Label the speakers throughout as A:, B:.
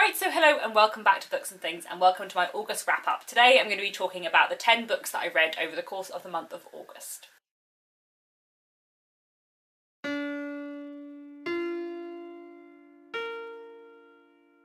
A: Right, so hello and welcome back to Books and Things, and welcome to my August wrap-up. Today I'm going to be talking about the 10 books that I read over the course of the month of August.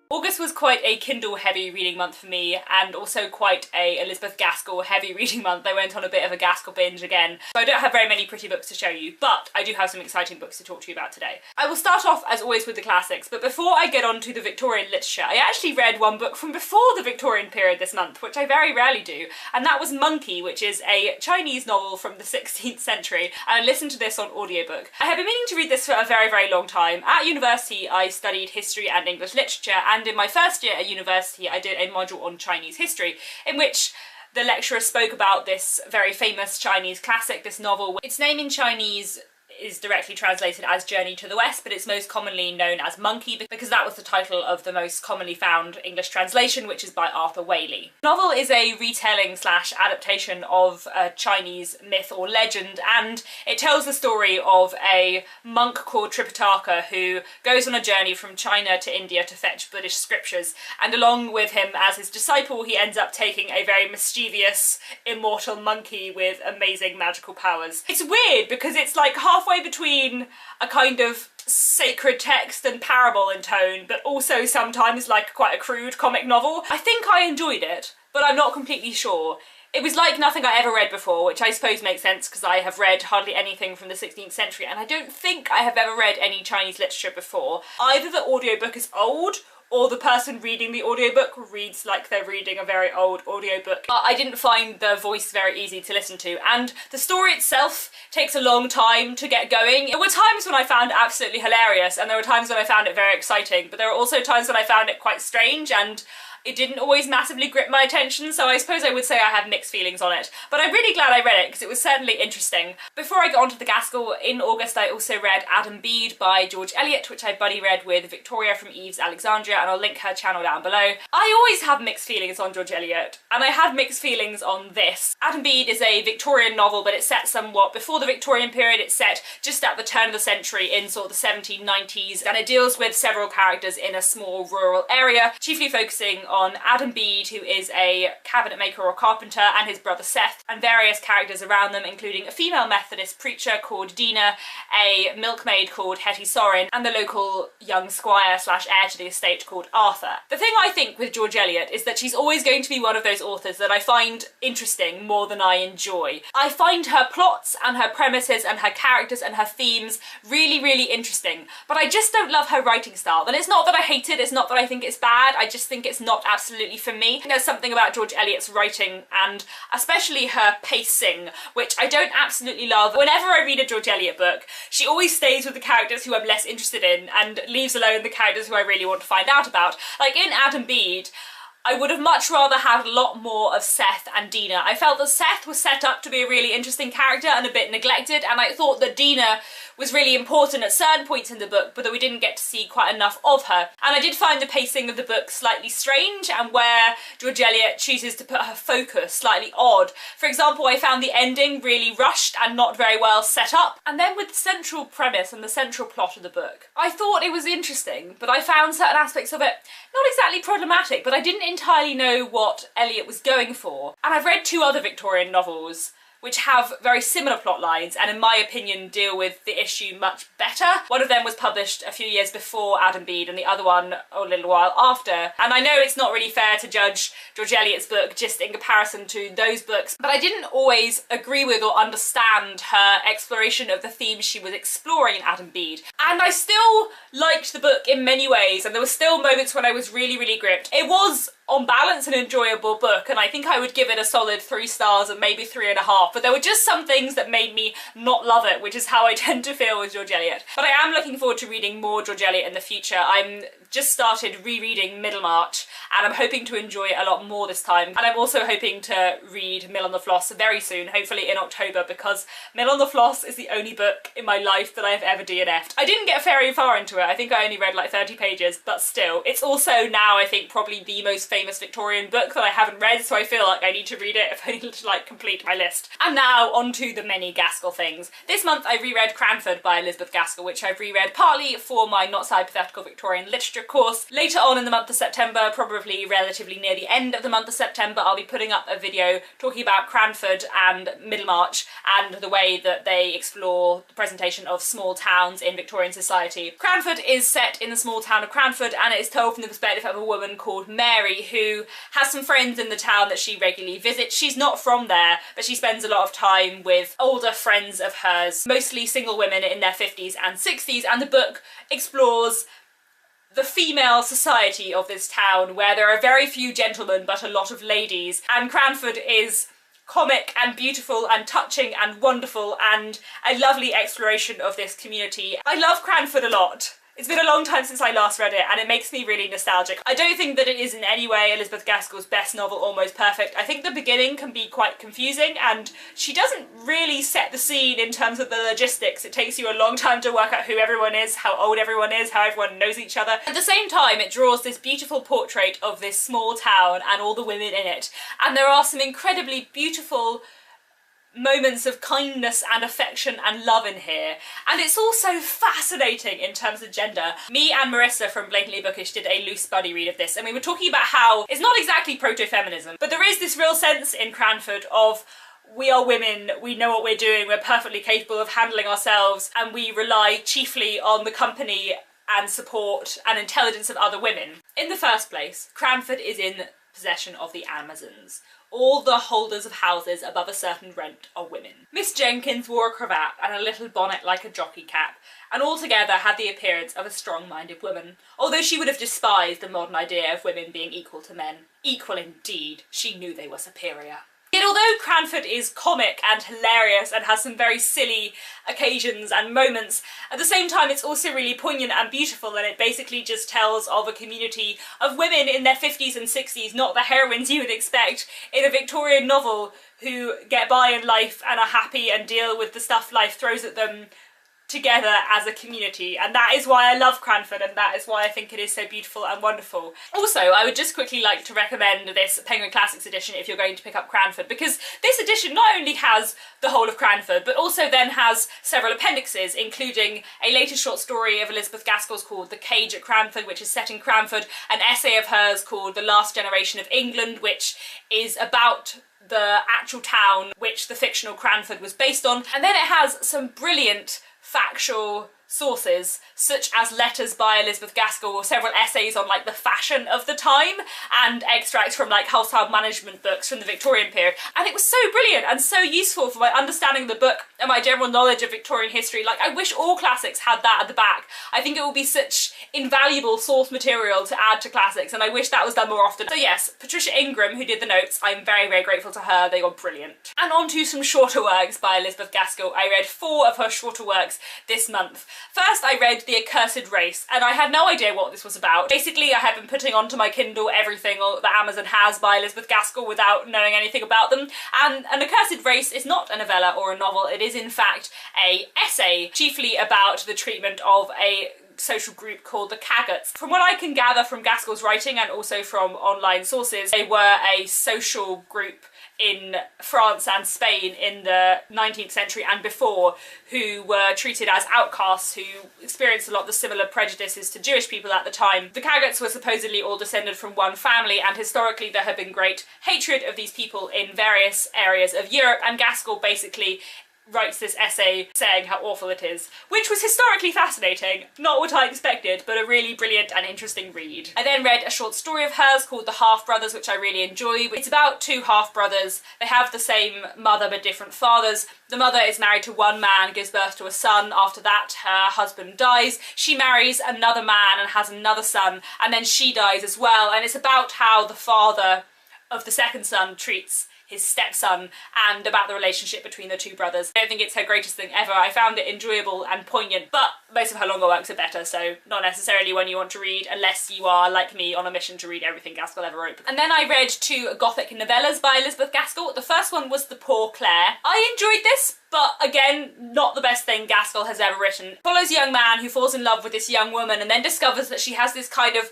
A: August was quite a Kindle-heavy reading month for me, and also quite a Elizabeth Gaskell-heavy reading month. I went on a bit of a Gaskell binge again, so I don't have very many pretty books to show you, but I do have some exciting books to talk to you about today. I will start off, as always, with the classics, but before I get on to the Victorian literature, I actually read one book from before the Victorian period this month, which I very rarely do, and that was Monkey, which is a Chinese novel from the 16th century, and I listened to this on audiobook. I have been meaning to read this for a very, very long time. At university, I studied history and English literature, and in my first year at university I did a module on Chinese history in which the lecturer spoke about this very famous Chinese classic, this novel. Its name in Chinese is directly translated as Journey to the West, but it's most commonly known as Monkey because that was the title of the most commonly found English translation, which is by Arthur Waley. The novel is a retelling slash adaptation of a Chinese myth or legend, and it tells the story of a monk called Tripitaka who goes on a journey from China to India to fetch Buddhist scriptures, and along with him as his disciple he ends up taking a very mischievous immortal monkey with amazing magical powers. It's weird because it's like halfway between a kind of sacred text and parable in tone, but also sometimes like quite a crude comic novel. I think I enjoyed it, but I'm not completely sure. It was like nothing I ever read before, which I suppose makes sense because I have read hardly anything from the 16th century, and I don't think I have ever read any Chinese literature before. Either the audiobook is old, or the person reading the audiobook reads like they're reading a very old audiobook. But I didn't find the voice very easy to listen to, and the story itself takes a long time to get going. There were times when I found it absolutely hilarious, and there were times when I found it very exciting, but there were also times when I found it quite strange, and it didn't always massively grip my attention, so I suppose I would say I had mixed feelings on it. But I'm really glad I read it, because it was certainly interesting. Before I got onto the Gaskell, in August I also read Adam Bede by George Eliot, which I buddy read with Victoria from Eve's Alexandria, and I'll link her channel down below. I always have mixed feelings on George Eliot, and I had mixed feelings on this. Adam Bede is a Victorian novel, but it's set somewhat before the Victorian period. It's set just at the turn of the century in sort of the 1790s, and it deals with several characters in a small rural area, chiefly focusing on Adam Bede, who is a cabinet maker or carpenter, and his brother Seth, and various characters around them, including a female Methodist preacher called Dina, a milkmaid called Hetty Sorin, and the local young squire slash heir to the estate called Arthur. The thing I think with George Eliot is that she's always going to be one of those authors that I find interesting more than I enjoy. I find her plots and her premises and her characters and her themes really, really interesting, but I just don't love her writing style. And it's not that I hate it, it's not that I think it's bad, I just think it's not absolutely for me. There's something about George Eliot's writing, and especially her pacing, which I don't absolutely love. Whenever I read a George Eliot book, she always stays with the characters who I'm less interested in and leaves alone the characters who I really want to find out about. Like in Adam Bede, I would have much rather had a lot more of Seth and Dina. I felt that Seth was set up to be a really interesting character and a bit neglected, and I thought that Dina was really important at certain points in the book, but that we didn't get to see quite enough of her. And I did find the pacing of the book slightly strange, and where George Eliot chooses to put her focus slightly odd. For example, I found the ending really rushed and not very well set up. And then with the central premise and the central plot of the book, I thought it was interesting, but I found certain aspects of it not exactly problematic, but I didn't entirely know what Eliot was going for. And I've read two other Victorian novels which have very similar plot lines and in my opinion deal with the issue much better. One of them was published a few years before Adam Bede and the other one a little while after. And I know it's not really fair to judge George Eliot's book just in comparison to those books, but I didn't always agree with or understand her exploration of the themes she was exploring in Adam Bede. And I still liked the book in many ways, and there were still moments when I was really, really gripped. It was on balance an enjoyable book, and I think I would give it a solid 3 stars and maybe 3.5, but there were just some things that made me not love it, which is how I tend to feel with George Eliot. But I am looking forward to reading more George Eliot in the future. I'm just started rereading Middlemarch, and I'm hoping to enjoy it a lot more this time. And I'm also hoping to read Mill on the Floss very soon, hopefully in October, because Mill on the Floss is the only book in my life that I have ever DNF'd. I didn't get very far into it, I think I only read like 30 pages, but still. It's also now, I think, probably the most famous Victorian book that I haven't read, so I feel like I need to read it if I need to like complete my list. And now on to the many Gaskell things. This month I reread Cranford by Elizabeth Gaskell, which I've reread partly for my Not So Hypothetical Victorian Literature course. Later on in the month of September, probably relatively near the end of the month of September, I'll be putting up a video talking about Cranford and Middlemarch and the way that they explore the presentation of small towns in Victorian society. Cranford is set in the small town of Cranford, and it is told from the perspective of a woman called Mary who has some friends in the town that she regularly visits. She's not from there, but she spends a lot of time with older friends of hers, mostly single women in their 50s and 60s, and the book explores the female society of this town, where there are very few gentlemen but a lot of ladies, and Cranford is comic and beautiful and touching and wonderful and a lovely exploration of this community. I love Cranford a lot. It's been a long time since I last read it, and it makes me really nostalgic. I don't think that it is in any way Elizabeth Gaskell's best novel, Almost Perfect. I think the beginning can be quite confusing, and she doesn't really set the scene in terms of the logistics. It takes you a long time to work out who everyone is, how old everyone is, how everyone knows each other. At the same time, it draws this beautiful portrait of this small town and all the women in it, and there are some incredibly beautiful moments of kindness and affection and love in here, and it's also fascinating in terms of gender. Me and Marissa from Blatantly Bookish did a loose buddy read of this, and we were talking about how it's not exactly proto-feminism, but there is this real sense in Cranford of we are women, we know what we're doing, we're perfectly capable of handling ourselves, and we rely chiefly on the company and support and intelligence of other women. In the first place, Cranford is in possession of the Amazons. All the holders of houses above a certain rent are women. Miss Jenkins wore a cravat and a little bonnet like a jockey cap, and altogether had the appearance of a strong-minded woman, although she would have despised the modern idea of women being equal to men. Equal indeed, she knew they were superior. Yet although Cranford is comic and hilarious and has some very silly occasions and moments, at the same time it's also really poignant and beautiful, and it basically just tells of a community of women in their 50s and 60s, not the heroines you would expect in a Victorian novel, who get by in life and are happy and deal with the stuff life throws at them together as a community. And that is why I love Cranford, and that is why I think it is so beautiful and wonderful. Also, I would just quickly like to recommend this Penguin Classics edition if you're going to pick up Cranford, because this edition not only has the whole of Cranford, but also then has several appendixes, including a later short story of Elizabeth Gaskell's called The Cage at Cranford, which is set in Cranford, an essay of hers called The Last Generation of England, which is about the actual town which the fictional Cranford was based on, and then it has some brilliant factual sources, such as letters by Elizabeth Gaskell or several essays on like the fashion of the time, and extracts from like household management books from the Victorian period. And it was so brilliant and so useful for my understanding of the book and my general knowledge of Victorian history. Like, I wish all classics had that at the back. I think it would be such invaluable source material to add to classics, and I wish that was done more often. So yes, Patricia Ingram, who did the notes, I'm very, very grateful to her. They were brilliant. And on to some shorter works by Elizabeth Gaskell. I read 4 of her shorter works this month. First, I read The Accursed Race, and I had no idea what this was about. Basically, I had been putting onto my Kindle everything that Amazon has by Elizabeth Gaskell without knowing anything about them, and An Accursed Race is not a novella or a novel. It is in fact an essay, chiefly about the treatment of a social group called the Caggots. From what I can gather from Gaskell's writing and also from online sources, they were a social group in France and Spain in the 19th century and before, who were treated as outcasts, who experienced a lot of the similar prejudices to Jewish people at the time. The Caggots were supposedly all descended from one family, and historically there had been great hatred of these people in various areas of Europe, and Gaskell basically writes this essay saying how awful it is, which was historically fascinating, not what I expected, but a really brilliant and interesting read. I then read a short story of hers called The Half-Brothers, which I really enjoy. It's about 2 half-brothers. They have the same mother but different fathers. The mother is married to one man, gives birth to a son. After that, her husband dies. She marries another man and has another son, and then she dies as well, and it's about how the father of the second son treats his stepson and about the relationship between the two brothers. I don't think it's her greatest thing ever. I found it enjoyable and poignant, but most of her longer works are better, so not necessarily one you want to read unless you are, like me, on a mission to read everything Gaskell ever wrote. And then I read 2 Gothic novellas by Elizabeth Gaskell. The first one was The Poor Clare. I enjoyed this, but again, not the best thing Gaskell has ever written. It follows a young man who falls in love with this young woman and then discovers that she has this kind of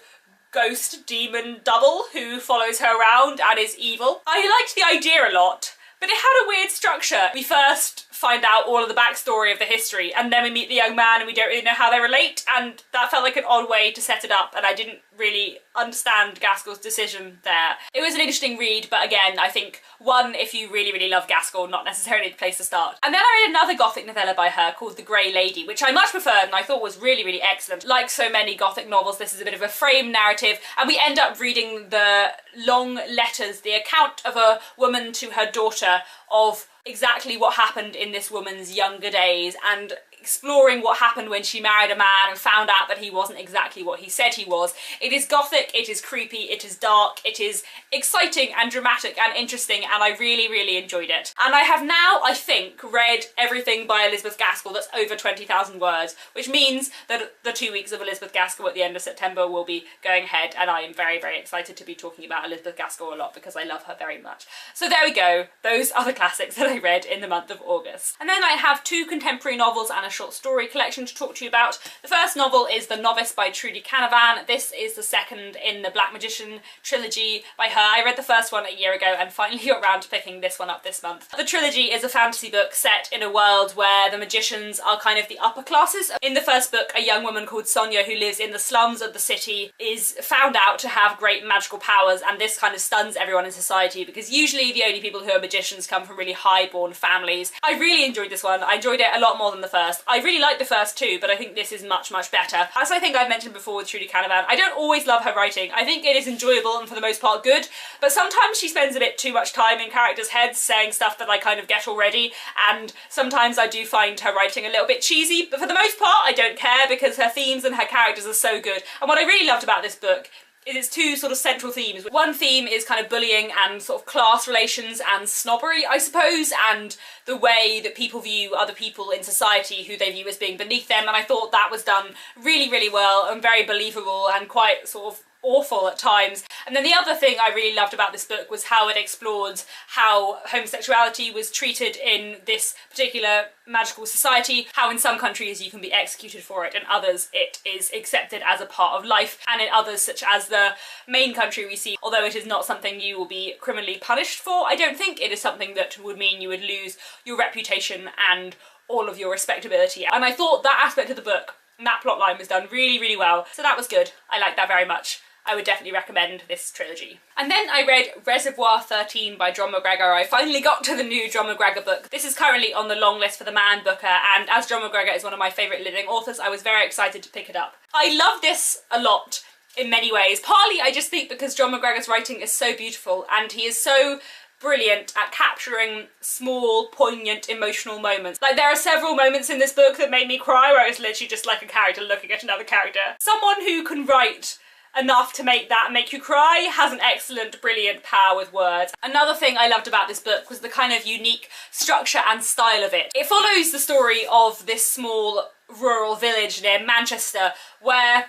A: ghost demon double who follows her around and is evil. I liked the idea a lot, but it had a weird structure. We first find out all of the backstory of the history, and then we meet the young man and we don't really know how they relate, and that felt like an odd way to set it up, and I didn't really understand Gaskell's decision there. It was an interesting read, but again, I think one, if you really, really love Gaskell, not necessarily the place to start. And then I read another Gothic novella by her called The Grey Lady, which I much preferred and I thought was really, really excellent. Like so many Gothic novels, this is a bit of a frame narrative, and we end up reading the long letters, the account of a woman to her daughter of exactly what happened in this woman's younger days, and exploring what happened when she married a man and found out that he wasn't exactly what he said he was. It is gothic, it is creepy, it is dark, it is exciting and dramatic and interesting, and I really, really enjoyed it. And I have now, I think, read everything by Elizabeth Gaskell that's over 20,000 words, which means that the 2 weeks of Elizabeth Gaskell at the end of September will be going ahead, and I am very, very excited to be talking about Elizabeth Gaskell a lot because I love her very much. So there we go, those are the classics that I read in the month of August. And then I have 2 contemporary novels and a short story collection to talk to you about. The first novel is The Novice by Trudy Canavan. This is the second in the Black Magician trilogy by her. I read the first one a year ago and finally got around to picking this one up this month. The trilogy is a fantasy book set in a world where the magicians are kind of the upper classes. In the first book, a young woman called Sonia who lives in the slums of the city is found out to have great magical powers, and this kind of stuns everyone in society because usually the only people who are magicians come from really high-born families. I really enjoyed this one. I enjoyed it a lot more than the first. I really liked the first 2, but I think this is much, much better. As I think I've mentioned before with Trudy Canavan, I don't always love her writing. I think it is enjoyable and for the most part good, but sometimes she spends a bit too much time in characters' heads saying stuff that I kind of get already, and sometimes I do find her writing a little bit cheesy, but for the most part I don't care because her themes and her characters are so good. And what I really loved about this book is its 2 sort of central themes. One theme is kind of bullying and sort of class relations and snobbery, I suppose, and the way that people view other people in society who they view as being beneath them, and I thought that was done really, really well and very believable and quite sort of awful at times. And then the other thing I really loved about this book was how it explored how homosexuality was treated in this particular magical society, how in some countries you can be executed for it, and others it is accepted as a part of life, and in others, such as the main country we see, although it is not something you will be criminally punished for, I don't think it is something that would mean you would lose your reputation and all of your respectability. And I thought that aspect of the book, that plotline, was done really, really well, so that was good. I liked that very much. I would definitely recommend this trilogy. And then I read Reservoir 13 by John McGregor. I finally got to the new John McGregor book. This is currently on the long list for the Man Booker, and as John McGregor is one of my favourite living authors, I was very excited to pick it up. I love this a lot in many ways. Partly I just think because John McGregor's writing is so beautiful and he is so brilliant at capturing small, poignant, emotional moments. Like, there are several moments in this book that made me cry where it's literally just like a character looking at another character. Someone who can write enough to make that make you cry has an excellent, brilliant power with words. Another thing I loved about this book was the kind of unique structure and style of it. It follows the story of this small rural village near Manchester where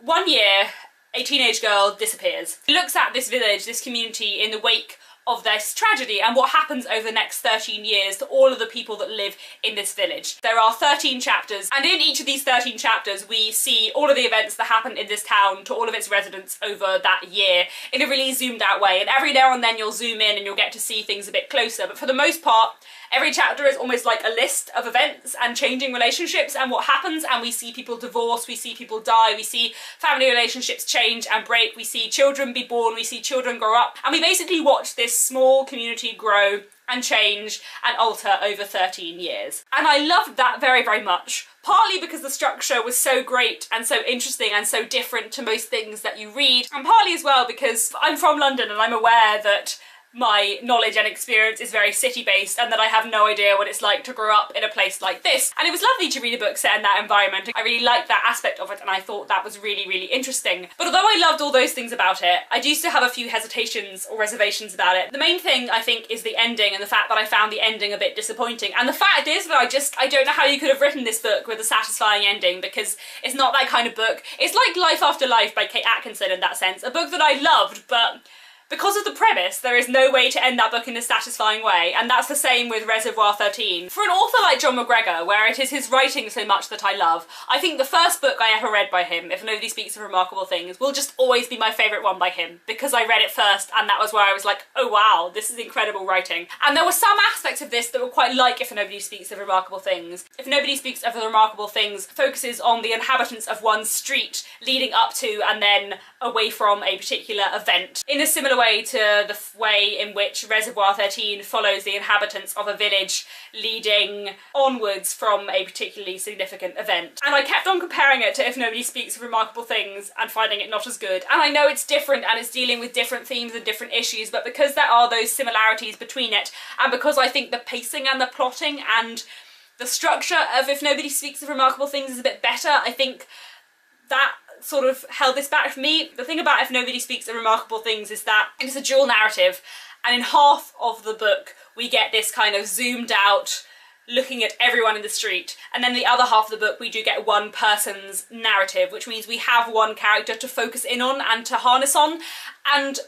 A: one year a teenage girl disappears. It looks at this village, this community, in the wake of this tragedy and what happens over the next 13 years to all of the people that live in this village. There are 13 chapters, and in each of these 13 chapters we see all of the events that happened in this town to all of its residents over that year in a really zoomed out way, and every now and then you'll zoom in and you'll get to see things a bit closer, but for the most part every chapter is almost like a list of events and changing relationships and what happens, and we see people divorce, we see people die, we see family relationships change and break, we see children be born, we see children grow up, and we basically watch this small community grow and change and alter over 13 years. And I loved that very, very much. Partly because the structure was so great and so interesting and so different to most things that you read, and partly as well because I'm from London and I'm aware that my knowledge and experience is very city-based and that I have no idea what it's like to grow up in a place like this. And it was lovely to read a book set in that environment. I really liked that aspect of it and I thought that was really, really interesting. But although I loved all those things about it, I do still have a few hesitations or reservations about it. The main thing, I think, is the ending and the fact that I found the ending a bit disappointing. And the fact is that I don't know how you could have written this book with a satisfying ending, because it's not that kind of book. It's like Life After Life by Kate Atkinson in that sense. A book that I loved, but because of the premise, there is no way to end that book in a satisfying way, and that's the same with Reservoir 13. For an author like John McGregor, where it is his writing so much that I love, I think the first book I ever read by him, If Nobody Speaks of Remarkable Things, will just always be my favourite one by him, because I read it first and that was where I was like, oh wow, this is incredible writing. And there were some aspects of this that were quite like If Nobody Speaks of Remarkable Things. If Nobody Speaks of Remarkable Things focuses on the inhabitants of one street leading up to and then away from a particular event, in a similar way to the way in which Reservoir 13 follows the inhabitants of a village leading onwards from a particularly significant event. And I kept on comparing it to If Nobody Speaks of Remarkable Things and finding it not as good. And I know it's different and it's dealing with different themes and different issues, but because there are those similarities between it, and because I think the pacing and the plotting and the structure of If Nobody Speaks of Remarkable Things is a bit better, I think that sort of held this back for me. The thing about If Nobody Speaks of Remarkable Things is that it is a dual narrative, and in half of the book we get this kind of zoomed out looking at everyone in the street, and then the other half of the book we do get one person's narrative, which means we have one character to focus in on and to harness on. And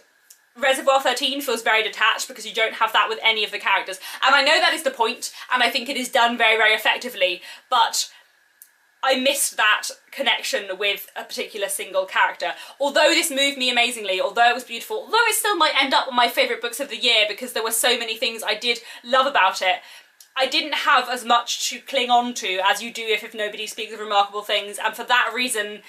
A: Reservoir 13 feels very detached because you don't have that with any of the characters, and I know that is the point, and I think it is done very, very effectively, but I missed that connection with a particular single character. Although this moved me amazingly, although it was beautiful, although it still might end up on my favourite books of the year because there were so many things I did love about it, I didn't have as much to cling on to as you do if Nobody Speaks of Remarkable Things, and for that reason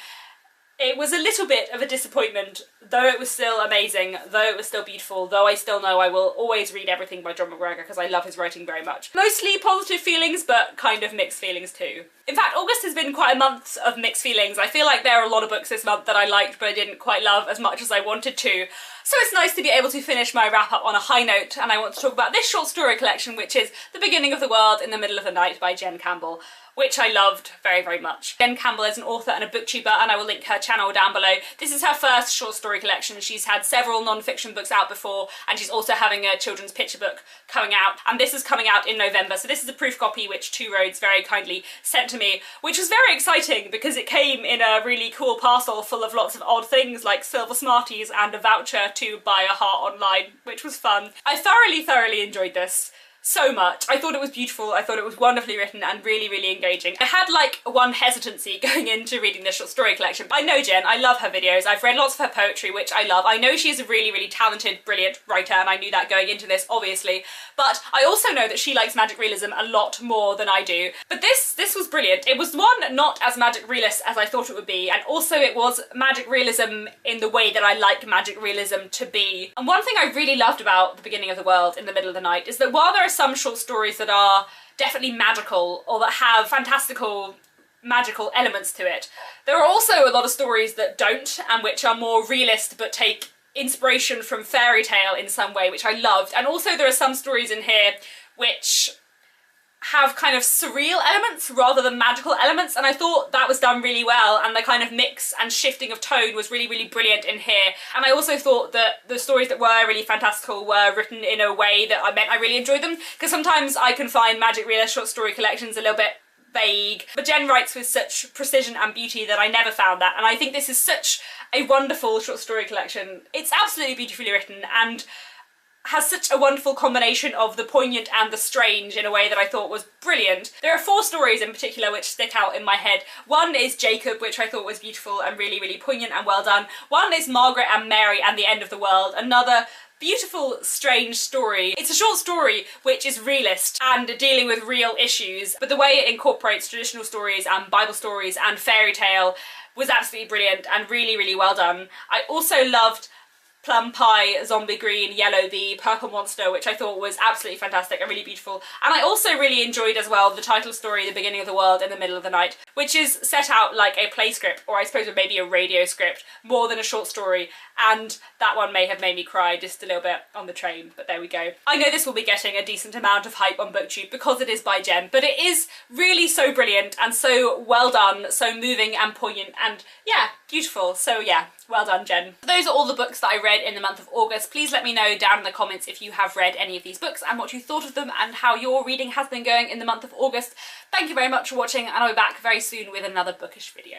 A: it was a little bit of a disappointment, though it was still amazing, though it was still beautiful, though I still know I will always read everything by John McGregor because I love his writing very much. Mostly positive feelings, but kind of mixed feelings too. In fact, August has been quite a month of mixed feelings. I feel like there are a lot of books this month that I liked but I didn't quite love as much as I wanted to. So it's nice to be able to finish my wrap up on a high note, and I want to talk about this short story collection, which is The Beginning of the World in the Middle of the Night by Jen Campbell, which I loved very, very much. Jen Campbell is an author and a booktuber, and I will link her channel down below. This is her first short story collection. She's had several non-fiction books out before, and she's also having a children's picture book coming out, and this is coming out in November. So this is a proof copy which Two Roads very kindly sent to me, which was very exciting because it came in a really cool parcel full of lots of odd things like silver Smarties and a voucher to buy a heart online, which was fun. I thoroughly enjoyed this. So much. I thought it was beautiful, I thought it was wonderfully written and really, really engaging. I had like one hesitancy going into reading this short story collection. I know Jen, I love her videos, I've read lots of her poetry, which I love. I know she's a really, really talented, brilliant writer, and I knew that going into this, obviously. But I also know that she likes magic realism a lot more than I do. But this was brilliant. It was, one, not as magic realist as I thought it would be, and also it was magic realism in the way that I like magic realism to be. And one thing I really loved about The Beginning of the World in the Middle of the Night is that while there are some short stories that are definitely magical or that have fantastical magical elements to it, there are also a lot of stories that don't, and which are more realist but take inspiration from fairy tale in some way, which I loved. And also there are some stories in here which have kind of surreal elements rather than magical elements, and I thought that was done really well, and the kind of mix and shifting of tone was really, really brilliant in here. And I also thought that the stories that were really fantastical were written in a way that I meant I really enjoyed them, because sometimes I can find magic realist short story collections a little bit vague, but Jen writes with such precision and beauty that I never found that, and I think this is such a wonderful short story collection. It's absolutely beautifully written and has such a wonderful combination of the poignant and the strange in a way that I thought was brilliant. There are 4 stories in particular which stick out in my head. One is Jacob, which I thought was beautiful and really, really poignant and well done. One is Margaret and Mary and the End of the World, another beautiful, strange story. It's a short story which is realist and dealing with real issues, but the way it incorporates traditional stories and Bible stories and fairy tale was absolutely brilliant and really, really well done. I also loved Plum Pie, Zombie Green, Yellow Bee, Purple Monster, which I thought was absolutely fantastic and really beautiful. And I also really enjoyed as well the title story, The Beginning of the World in the Middle of the Night, which is set out like a play script, or I suppose maybe a radio script, more than a short story, and that one may have made me cry just a little bit on the train, but there we go. I know this will be getting a decent amount of hype on BookTube because it is by Jen, but it is really so brilliant and so well done, so moving and poignant and yeah, beautiful. So yeah, well done, Jen. Those are all the books that I read in the month of August. Please let me know down in the comments if you have read any of these books and what you thought of them and how your reading has been going in the month of August. Thank you very much for watching, and I'll be back very soon with another bookish video.